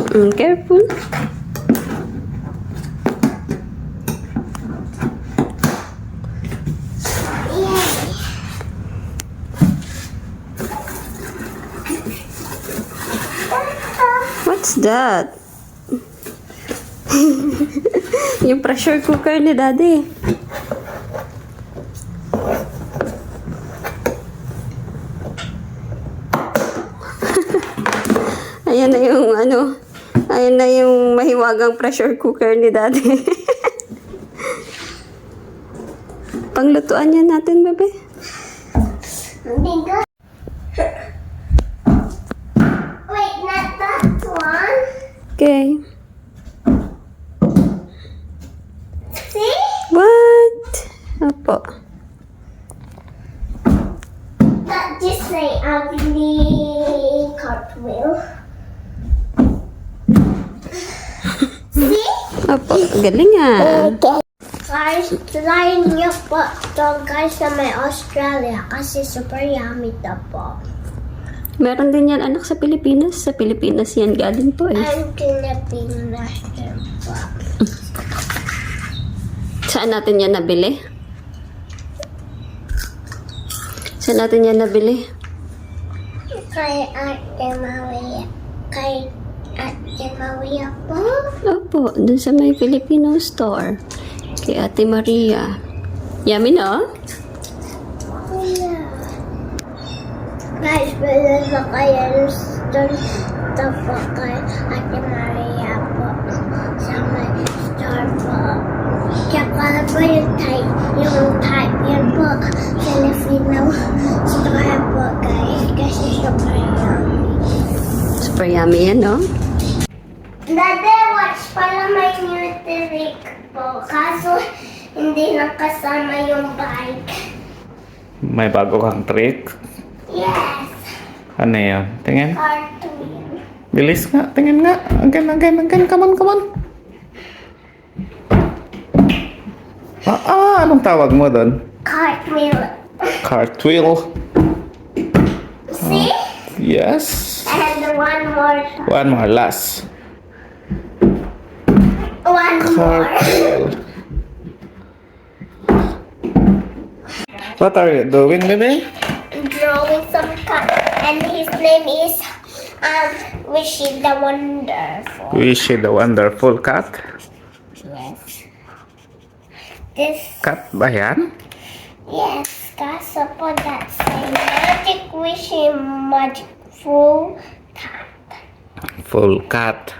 Careful. What's that? Yung pressure cooker ni Daddy. Ayan na yung ayan na yung mahiwagang pressure cooker ni Daddy. Panglutuan yan natin, bebe. Wait, not that one. Okay. See? What? Opo. That just say ugly cartwheel. See? Opo. Galing ah. Guys, try niyo po ito guys sa may Australia kasi super yummy ito po. Meron din yan anak sa Pilipinas. Sa Pilipinas yan galing po eh. Ang Pilipinas din po. Saan natin yan nabili? Saan natin yan nabili? Kay Ate Maria. Kay Ate Maria po. Opo, dun sa may Filipino store. Kay Ate Maria. Yummy no? Yeah. Guys, pwede na kayo doon po kay Ate Maria po sa may store po. Tsaka po yung type yan po Filipino store po guys kasi super yummy. Super yummy yan no? Dati, watch pala may new trick po. Kaso, hindi nakasama yung bike. May bago kang trick? Yes. Ano yun? Tingin. Cartoon. Bilis nga. Tingin nga. Again. Come on. Anong tawag mo doon? Cartwheel. Cartwheel. See? Yes. And one more. One more. Last. One more. Cartwheel. What are you doing, baby? Drawing some cat. And his name is Wishy the Wonderful. Wishy the Wonderful Cat. Yes. This, Cat ba yan? yes, kaso po that's a magic wishy magic full cat. Full cat.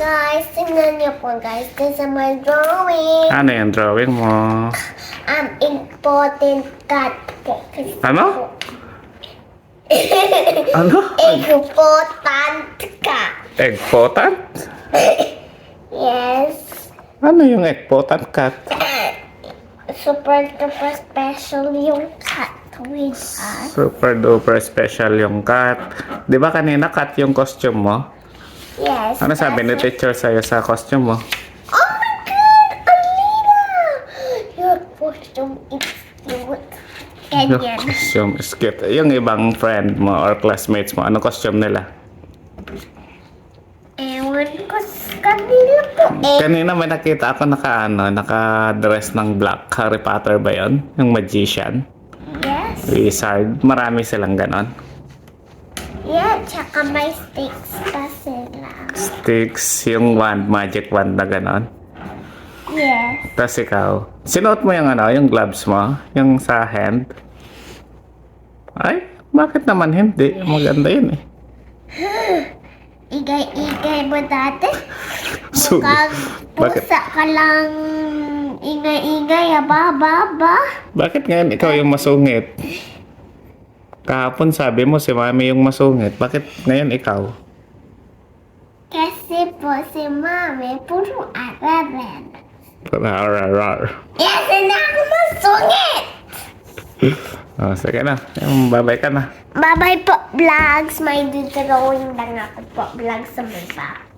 Guys, tingnan niyo po guys. This is my drawing. Ano yung drawing mo? Important cat po. Ano? Ano? Important cat. Egg potent? Yes. Ano yung egg potent cat? Super duper special yung cat with us. Super duper special yung cat. Di ba kanina cat yung costume mo? Yes. Ano sabi ni teacher sa'yo sa costume mo? Oh my God! Alina! Your costume is cute. Yung Ganyan. costume is cute. Yung ibang friend mo or classmates mo, ano costume nila? Ewan ko sa kanila po. Kanina may nakita ako naka-dress ng black. Harry Potter ba yun? Yung magician? Yes. Wizard. Marami silang ganon. Yes. At saka may sticks pa sila. Sticks, yung wand, magic wand na ganon. Yes. Tapos ikaw, sinuot mo yung yung gloves mo? Yung sa hand? Ay, bakit naman hindi? Maganda yun eh. Igay-igay mo dati. So, Mukhang bakit, pusa ka lang ingay-ingay, ba? bakit ngayon ikaw yung masungit? Kahapon sabi mo si mami yung masungit. Bakit ngayon ikaw? Kasi po si Mami puro araran. Rar. Yes, na ako masungit! Oh, sige na. Bye-bye ka na. Bye-bye po, vlogs. May drawing lang ako po, vlogs sa baba.